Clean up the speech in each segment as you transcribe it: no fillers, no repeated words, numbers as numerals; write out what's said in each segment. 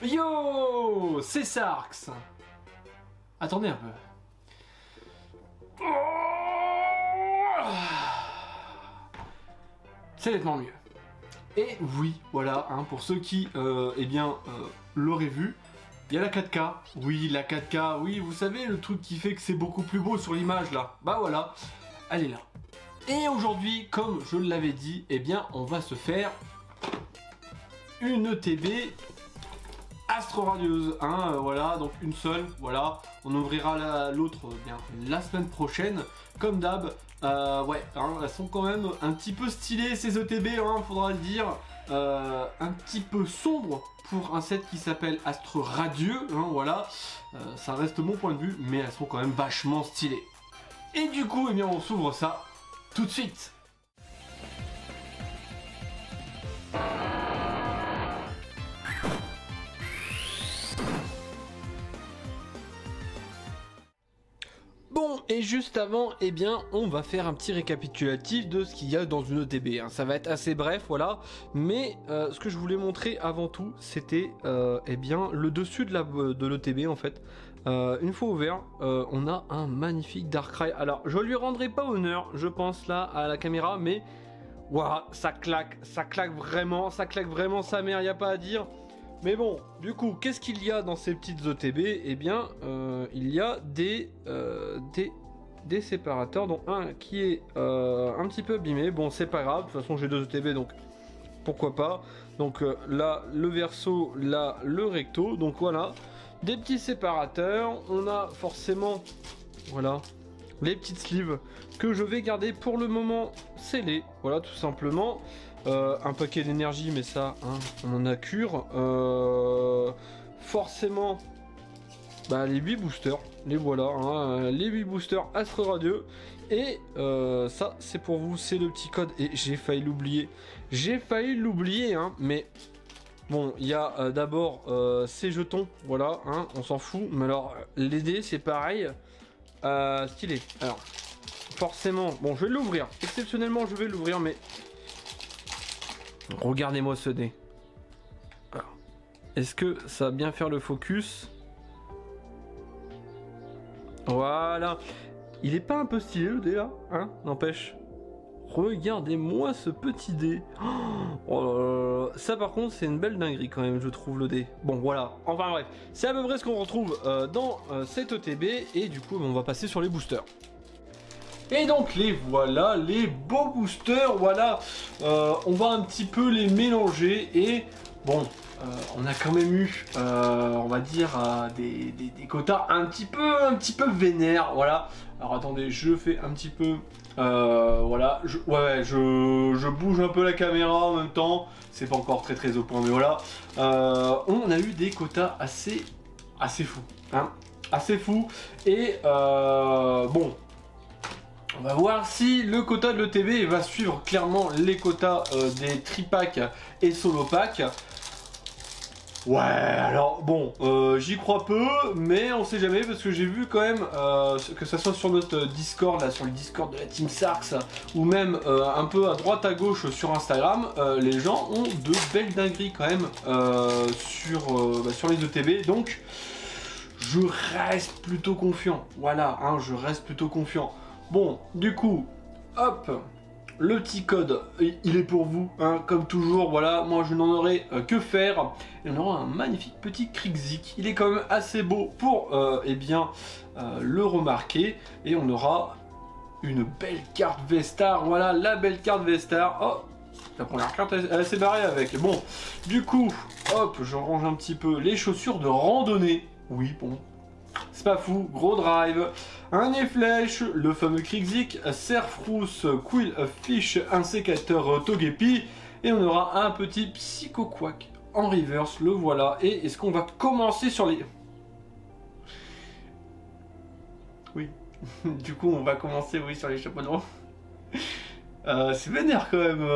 Yo, c'est Sarx. Attendez un peu. C'est nettement mieux. Et oui, voilà, hein, pour ceux qui, l'auraient vu, il y a la 4K. Oui, la 4K, oui, vous savez, le truc qui fait que c'est beaucoup plus beau sur l'image, là. Bah voilà, elle est là. Et aujourd'hui, comme je l'avais dit, eh bien, on va se faire une ETB astro-radieuse, hein, voilà, donc une seule, voilà. On ouvrira l'autre bien la semaine prochaine, comme d'hab. Ouais, hein, elles sont quand même un petit peu stylées ces ETB, hein, faudra le dire. Un petit peu sombre pour un set qui s'appelle Astre Radieux, hein, voilà. Ça reste mon point de vue, mais elles sont quand même vachement stylées. Et du coup, eh bien, on s'ouvre ça tout de suite. Bon, et juste avant, eh bien, on va faire un petit récapitulatif de ce qu'il y a dans une ETB. Hein. Ça va être assez bref, voilà. Mais ce que je voulais montrer avant tout, c'était eh bien, le dessus de l'ETB, en fait. Une fois ouvert, on a un magnifique Darkrai. Alors, je lui rendrai pas honneur, je pense, là, à la caméra, mais... Waouh, ça claque vraiment sa mère, y a pas à dire. Mais bon, du coup, qu'est-ce qu'il y a dans ces petites ETB? Eh bien, il y a des séparateurs, dont un qui est un petit peu abîmé. Bon, c'est pas grave, de toute façon j'ai deux ETB, donc pourquoi pas. Donc là, le verso, là, le recto. Donc voilà, des petits séparateurs. On a forcément, voilà, les petites sleeves que je vais garder pour le moment scellées. Voilà, tout simplement. Un paquet d'énergie, mais ça, hein, on en a cure. Forcément, bah, les 8 boosters, les voilà, hein, les 8 boosters Astre Radieux. Et ça, c'est pour vous, c'est le petit code. Et j'ai failli l'oublier, hein, mais bon, il y a d'abord ces jetons, voilà, hein, on s'en fout. Mais alors, les dés, c'est pareil, stylé. Alors, forcément, bon, je vais l'ouvrir. Exceptionnellement, je vais l'ouvrir, mais... Regardez-moi ce dé. Est-ce que ça va bien faire le focus? Voilà. Il est pas un peu stylé le dé là, hein? N'empêche. Regardez-moi ce petit dé. Oh là là. Ça par contre c'est une belle dinguerie quand même, je trouve, le dé. Bon voilà, enfin bref. C'est à peu près ce qu'on retrouve dans cette ETB. Et du coup on va passer sur les boosters. Et donc les voilà, les beaux boosters, voilà, on va un petit peu les mélanger et bon, on a quand même eu, on va dire, des quotas un petit peu vénères, voilà. Alors attendez, je fais un petit peu, voilà, je bouge un peu la caméra en même temps, c'est pas encore très au point, mais voilà. On a eu des quotas assez fous, hein, assez fous, et bon... On va voir si le quota de l'ETB va suivre clairement les quotas des tripacks et solo packs. Ouais, alors bon, j'y crois peu, mais on sait jamais parce que j'ai vu quand même que ça soit sur notre Discord, là, sur le Discord de la Team Sarx, ou même un peu à droite à gauche sur Instagram, les gens ont de belles dingueries quand même sur les ETB, donc je reste plutôt confiant. Voilà, hein, je reste plutôt confiant. Bon, du coup, hop, le petit code, il est pour vous, hein, comme toujours, voilà, moi je n'en aurai que faire. Et on aura un magnifique petit Krixik, il est quand même assez beau pour, le remarquer. Et on aura une belle carte Vestar, voilà, la belle carte Vestar. Oh, la première carte, elle s'est barrée avec. Bon, du coup, hop, je range un petit peu les chaussures de randonnée. Oui, bon. C'est pas fou, gros drive, un nez flèche, le fameux Krixik, Serfrousse, Quill, Fish, un sécateur Togepi, et on aura un petit Psycho Quack en reverse, le voilà. Et est-ce qu'on va commencer sur les... Oui, du coup on va commencer, oui, sur les chapeaux de roue. C'est vénère quand même,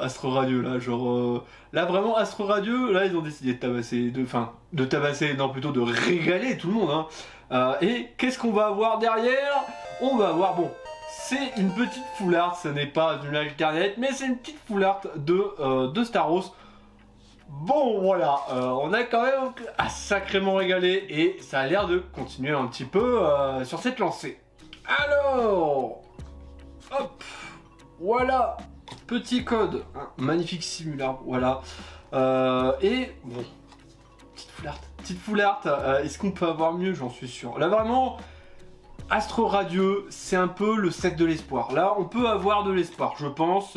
Astre Radieux là, genre là vraiment Astre Radieux, là ils ont décidé de tabasser, plutôt de régaler tout le monde, hein. Et qu'est-ce qu'on va avoir derrière? On va avoir, bon, c'est une petite foularde, ce n'est pas une alternate, mais c'est une petite foularde de Staros. Bon voilà, on a quand même sacrément régalé et ça a l'air de continuer un petit peu sur cette lancée. Alors, hop, voilà, petit code, un magnifique simular, voilà. Et bon, petite foularte, est-ce qu'on peut avoir mieux? J'en suis sûr. Là vraiment, Astro Radieux, c'est un peu le set de l'espoir. Là, on peut avoir de l'espoir, je pense.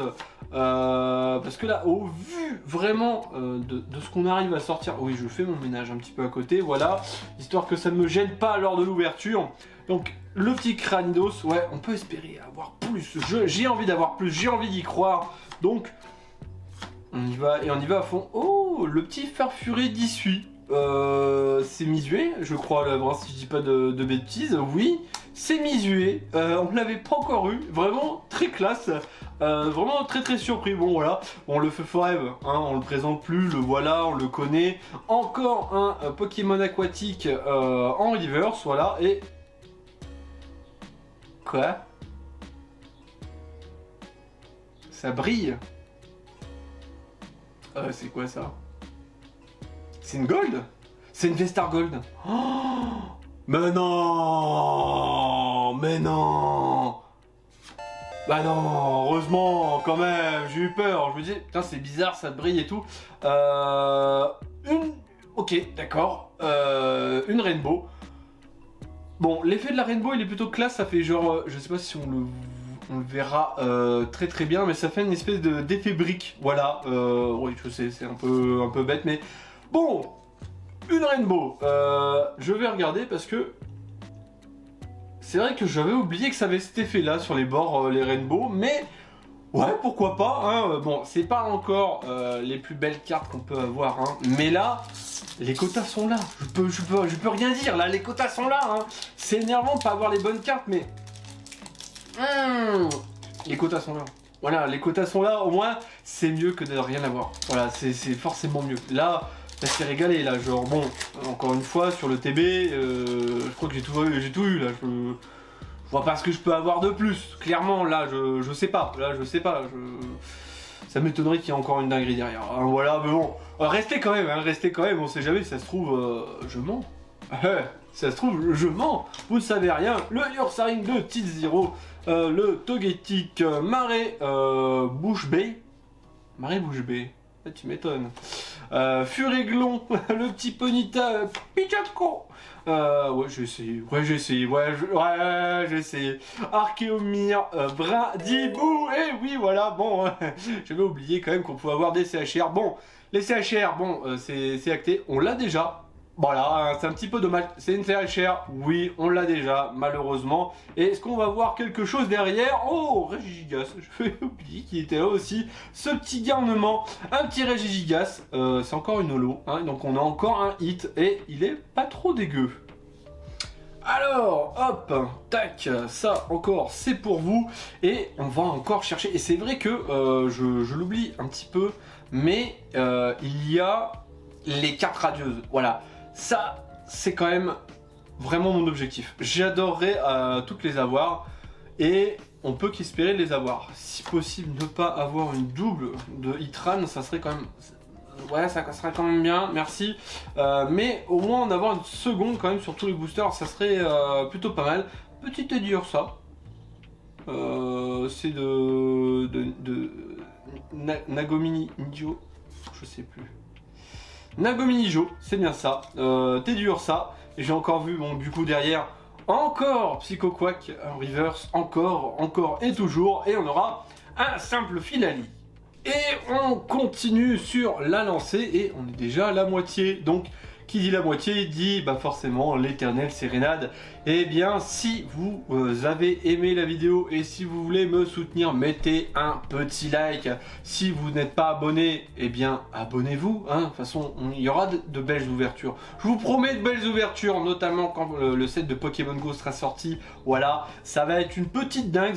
Parce que là, au vu vraiment de ce qu'on arrive à sortir... Oui, je fais mon ménage un petit peu à côté, voilà. Histoire que ça ne me gêne pas lors de l'ouverture. Donc, le petit Cranidos, ouais, on peut espérer avoir plus. J'ai envie d'avoir plus, j'ai envie d'y croire. Donc, on y va, et on y va à fond. Oh, le petit Farfuré d'Issue. C'est Misué, je crois, là, si je dis pas de bêtises. Oui, c'est Misué. On ne l'avait pas encore eu. Vraiment très classe. Vraiment très surpris. Bon, voilà. Bon, le Feu Forever, hein, on le présente plus. Le voilà, on le connaît. Encore un Pokémon aquatique en reverse. Voilà. Et. Quoi? Ça brille. C'est quoi ça? C'est une Gold? C'est une Vestar Gold. Oh, mais non! Mais non! Bah non, heureusement, quand même, j'ai eu peur. Je me dis, putain, c'est bizarre, ça brille et tout. Ok, d'accord. Une Rainbow. Bon, l'effet de la Rainbow, il est plutôt classe. Ça fait genre, je sais pas si on le verra très bien, mais ça fait une espèce d'effet brique. Voilà. Oui, je sais, c'est un peu bête, mais... Bon, une Rainbow, je vais regarder parce que c'est vrai que j'avais oublié que ça avait cet effet là sur les bords, les Rainbow, mais ouais, pourquoi pas, hein. Bon, c'est pas encore les plus belles cartes qu'on peut avoir, hein. Mais là, les quotas sont là, je peux rien dire, là, les quotas sont là, hein. C'est énervant de pas avoir les bonnes cartes, mais les quotas sont là. Voilà, les quotas sont là, au moins, c'est mieux que de rien avoir. Voilà, c'est forcément mieux. Là, ça s'est régalé, là, genre, bon, encore une fois, sur le TB, je crois que j'ai tout eu, là, je vois pas ce que je peux avoir de plus. Clairement, là, je sais pas, ça m'étonnerait qu'il y ait encore une dinguerie derrière, hein, voilà, mais bon, restez quand même, on sait jamais, ça se trouve, je mens. Ça se trouve, je mens, vous ne savez rien. Le Ursaring de T0, le Togetic Marais Bouche Bay. Marais Bouche Bay, tu m'étonnes. Furéglon, le petit Ponyta Pichako. Ouais, j'ai essayé. Archéomir, Bradibou, et oui, voilà, bon, j'avais oublié quand même qu'on pouvait avoir des CHR. Bon, les CHR, bon, c'est acté, on l'a déjà. Voilà, c'est un petit peu dommage. C'est une CHR, oui, on l'a déjà, malheureusement. Et est-ce qu'on va voir quelque chose derrière? Oh, Regigigas, je vais oublier qu'il était là aussi. Ce petit garnement, un petit Regigigas, c'est encore une holo, hein, donc on a encore un hit, et il est pas trop dégueu. Alors, hop, tac, ça encore, c'est pour vous. Et on va encore chercher, et c'est vrai que je l'oublie un petit peu, mais il y a les cartes radieuses, voilà. Ça, c'est quand même vraiment mon objectif. J'adorerais toutes les avoir et on peut qu'espérer les avoir. Si possible, ne pas avoir une double de Hitran, ça serait quand même... Ouais, ça serait quand même bien, merci. Mais au moins en avoir une seconde quand même sur tous les boosters, ça serait plutôt pas mal. Petite dur ça. C'est de Nagomini Nijo, je sais plus. Nagominijo, c'est bien ça. T'es dur ça. Et j'ai encore vu, bon, du coup derrière, encore Psycho Quack en reverse, encore et toujours. Et on aura un simple Filali. Et on continue sur la lancée et on est déjà à la moitié. Donc, qui dit la moitié dit bah forcément l'éternelle sérénade. Et bien, si vous avez aimé la vidéo et si vous voulez me soutenir, mettez un petit like. Si vous n'êtes pas abonné, eh bien abonnez-vous. Hein. De toute façon, il y aura de belles ouvertures. Je vous promets de belles ouvertures, notamment quand le set de Pokémon Go sera sorti. Voilà, ça va être une petite dingue.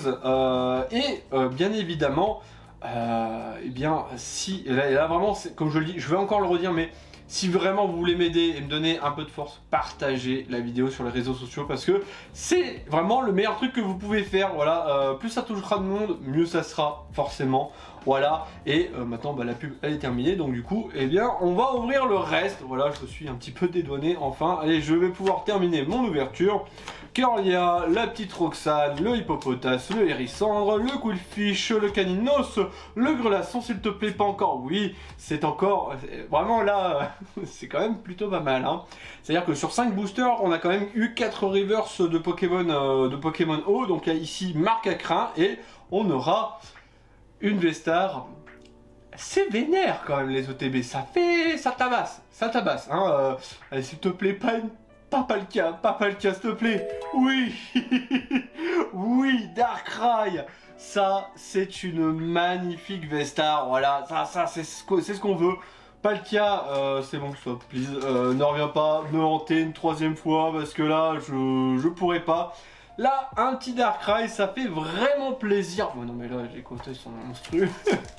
Bien évidemment, eh bien, si là vraiment, comme je le dis, je vais encore le redire, mais Si vraiment vous voulez m'aider et me donner un peu de force, partagez la vidéo sur les réseaux sociaux parce que c'est vraiment le meilleur truc que vous pouvez faire. Voilà, plus ça touchera de monde, mieux ça sera forcément. Voilà, et maintenant bah, la pub elle est terminée, donc du coup, eh bien, on va ouvrir le reste. Voilà, je suis un petit peu dédouané, enfin. Allez, je vais pouvoir terminer mon ouverture. Car il y a la petite Roxane, le hippopotas, le hérissandre, le Quillfish, le caninos, le grelasson, s'il te plaît, pas encore. Oui, c'est encore, vraiment là, c'est quand même plutôt pas mal. Hein. C'est-à-dire que sur 5 boosters, on a quand même eu 4 reverse de Pokémon O. Donc il y a ici marque à crin et on aura une Vestar. C'est vénère quand même les OTB, ça tabasse, hein. Allez, s'il te plaît, pas Palkia, s'il te plaît. Oui, oui, Darkrai. Ça, c'est une magnifique Vestar. Voilà, ça, c'est ce qu'on veut. Palkia, c'est bon, stop, please. Ne reviens pas me hanter une 3e fois parce que là, je pourrais pas. Là, un petit Darkrai, ça fait vraiment plaisir. Bon, non, mais là, les quotas sont monstrueux.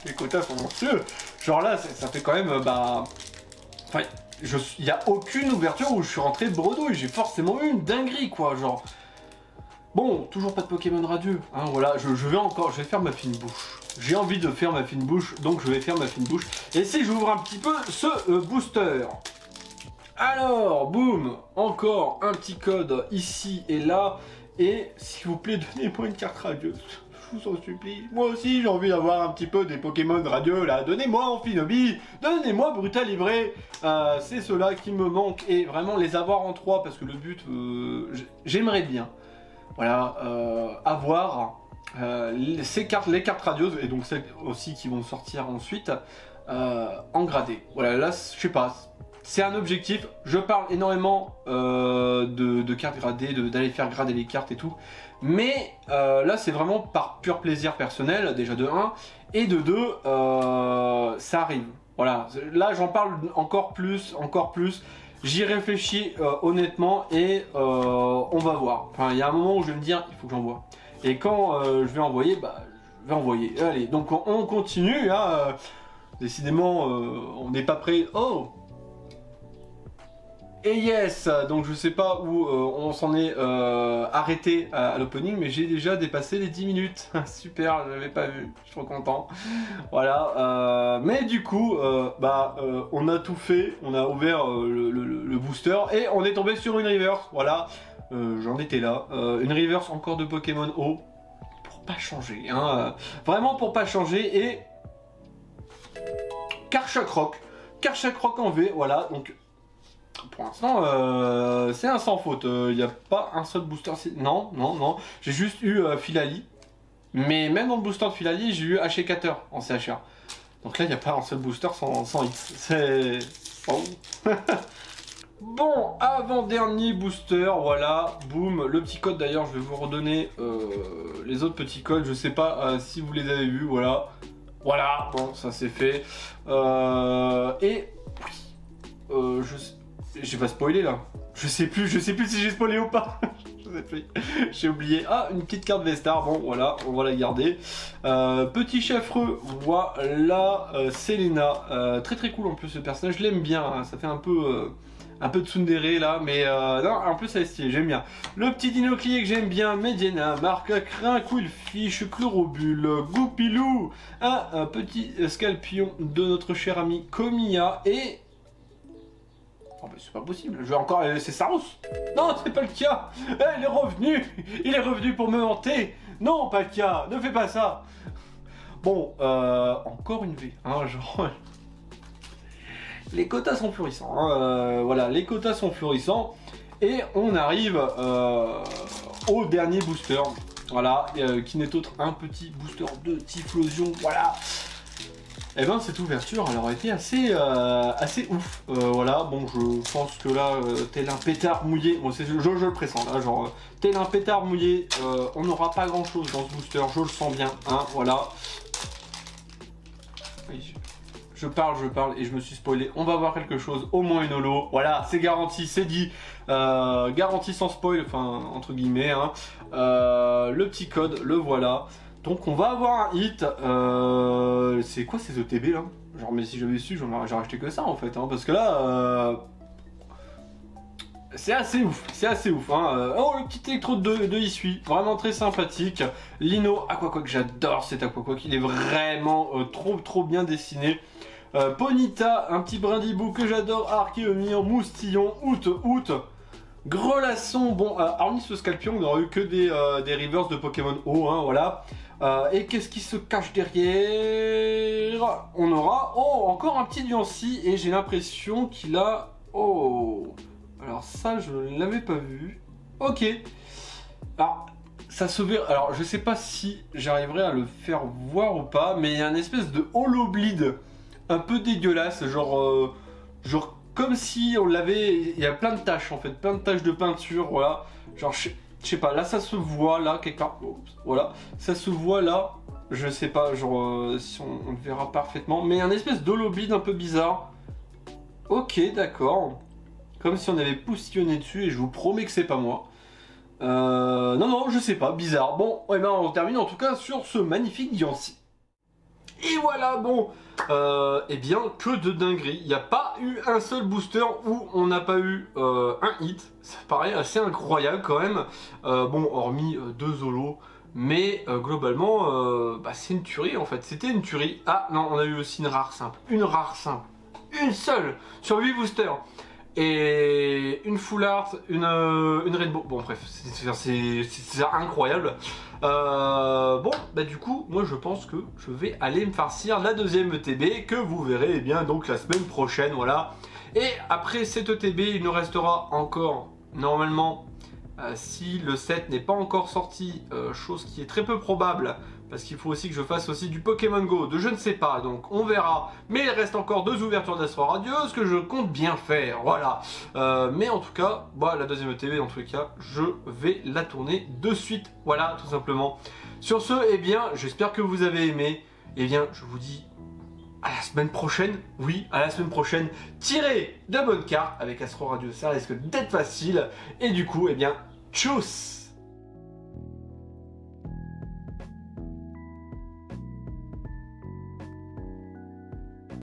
Les quotas sont monstrueux. Genre là, ça fait quand même, bah... Enfin, il n'y a aucune ouverture où je suis rentré de bredouille. J'ai forcément eu une dinguerie, quoi, genre... Bon, toujours pas de Pokémon radieux. Hein, voilà, je vais faire ma fine bouche. J'ai envie de faire ma fine bouche, donc je vais faire ma fine bouche. Et si j'ouvre un petit peu ce booster. Alors, boum, encore un petit code ici et là. Et s'il vous plaît, donnez-moi une carte radieuse. Je vous en supplie. Moi aussi, j'ai envie d'avoir un petit peu des Pokémon radieux là. Donnez-moi Amphinobi, donnez-moi Brutal Libré. C'est ceux-là qui me manquent. Et vraiment les avoir en 3 parce que le but, j'aimerais bien. Voilà, avoir les cartes radieuses et donc celles aussi qui vont sortir ensuite en gradé. Voilà, là, je sais pas. C'est un objectif, je parle énormément de cartes gradées, d'aller faire grader les cartes et tout. Mais là c'est vraiment par pur plaisir personnel, déjà de 1. Et de 2, ça arrive. Voilà, là j'en parle encore plus. J'y réfléchis honnêtement et on va voir. Enfin il y a un moment où je vais me dire, il faut que j'envoie. Et quand je vais envoyer, bah je vais envoyer. Allez, donc on continue. Hein, décidément, on n'est pas prêt. Oh! Et yes, donc je sais pas où on s'en est arrêté à l'opening, mais j'ai déjà dépassé les 10 minutes. Super, je l'avais pas vu, je suis trop content. Voilà, mais du coup, on a tout fait, on a ouvert le booster et on est tombé sur une reverse. Voilà, j'en étais là. Une reverse encore de Pokémon O, pour pas changer, hein, vraiment pour pas changer. Et Karchakroc en V, voilà, donc... Pour l'instant, c'est un sans faute. Il n'y a pas un seul booster. Non. J'ai juste eu Filali. Mais même dans le booster de Filali, j'ai eu Hachicater en CHR. Donc là, il n'y a pas un seul booster sans X. C'est... Oh. Bon, avant-dernier booster, voilà. Boum. Le petit code, d'ailleurs, je vais vous redonner les autres petits codes. Je sais pas si vous les avez vus. Voilà. Voilà. Bon, ça c'est fait. Et... Oui. J'ai pas spoilé là. Je sais plus si j'ai spoilé ou pas. Je sais plus. J'ai oublié. Ah, une petite carte Vestar. Bon, voilà, on va la garder. Petit chefreux, voilà. Selena. Très cool en plus ce personnage. Je l'aime bien. Hein. Ça fait un peu de tsundere là. Mais non, en plus ça est stylé. J'aime bien. Le petit dinoclier que j'aime bien. Mediana, Marc à Crin, Quillfish, Chlorobule, Goupilou. Un petit Scalpion de notre cher ami Komiya. Et... Oh mais c'est pas possible, je vais encore... c'est Saros. Non, c'est pas le cas. Il est revenu pour me hanter. Non, Palkia, ne fais pas ça. Bon, encore une V, hein, genre... Les quotas sont florissants, hein, voilà, les quotas sont florissants. Et on arrive au dernier booster, voilà, qui n'est autre un petit booster de Typhlosion, voilà. Et ben cette ouverture elle aurait été assez ouf. Voilà, bon je pense que là, tel un pétard mouillé, bon, je le pressens là, genre tel un pétard mouillé, on n'aura pas grand chose dans ce booster, je le sens bien, hein, voilà. Oui, je parle et je me suis spoilé, on va voir quelque chose, au moins une holo, voilà, c'est garanti, c'est dit, garanti sans spoil, enfin entre guillemets, hein. Le petit code, le voilà. Donc on va avoir un hit, c'est quoi ces ETB là? Genre, mais si j'avais su, j'aurais acheté que ça en fait, hein, parce que là, c'est assez ouf, hein. Oh, le petit électrode de Isui, vraiment très sympathique. Lino Aquaquack, j'adore cet Aquaquack, il est vraiment trop bien dessiné. Ponyta, un petit brindibou que j'adore, Archéomir, Moustillon, Out. Grelasson, bon, hormis ce Scalpion, on n'aura eu que des reverse de Pokémon eau, hein, voilà. Et qu'est-ce qui se cache derrière? On aura, encore un petit Diancie, et j'ai l'impression qu'il a, alors ça, je ne l'avais pas vu. Ok. Alors, ça se verra, alors je sais pas si j'arriverai à le faire voir ou pas, mais il y a une espèce de holobleed un peu dégueulasse, genre comme si on l'avait, il y a plein de taches en fait, plein de taches de peinture, voilà, genre je sais pas, là ça se voit, là quelque part, voilà, ça se voit là, je sais pas, genre si on le verra parfaitement, mais un espèce d'holobleed un peu bizarre. Ok, d'accord, comme si on avait poussillonné dessus, et je vous promets que c'est pas moi. Non, je sais pas, bizarre. Bon, ouais, ben on termine en tout cas sur ce magnifique Diancie. Et voilà, bon, eh bien, que de dinguerie. Il n'y a pas eu un seul booster où on n'a pas eu un hit. Ça paraît assez incroyable quand même. Bon, hormis deux Zolos. Mais globalement, c'est une tuerie en fait. C'était une tuerie. Ah non, on a eu aussi une rare simple. Une rare simple. Une seule sur 8 boosters. Et une full art, une rainbow. Bon bref, c'est incroyable. Bon, bah du coup, moi je pense que je vais aller me farcir la deuxième ETB que vous verrez bien donc la semaine prochaine, voilà. Et après cette ETB, il nous restera encore, normalement, si le set n'est pas encore sorti, chose qui est très peu probable, parce qu'il faut aussi que je fasse aussi du Pokémon Go, de je ne sais pas, donc on verra. Mais il reste encore 2 ouvertures d'Astro Radio, ce que je compte bien faire, voilà. Mais en tout cas, bah, la deuxième ETV, dans tous les cas, je vais la tourner de suite, voilà, tout simplement. Sur ce, eh bien, j'espère que vous avez aimé. Eh bien, je vous dis à la semaine prochaine, oui, à la semaine prochaine. Tirez de bonnes cartes avec Astro Radio, ça risque d'être facile. Et du coup, eh bien, tchuss!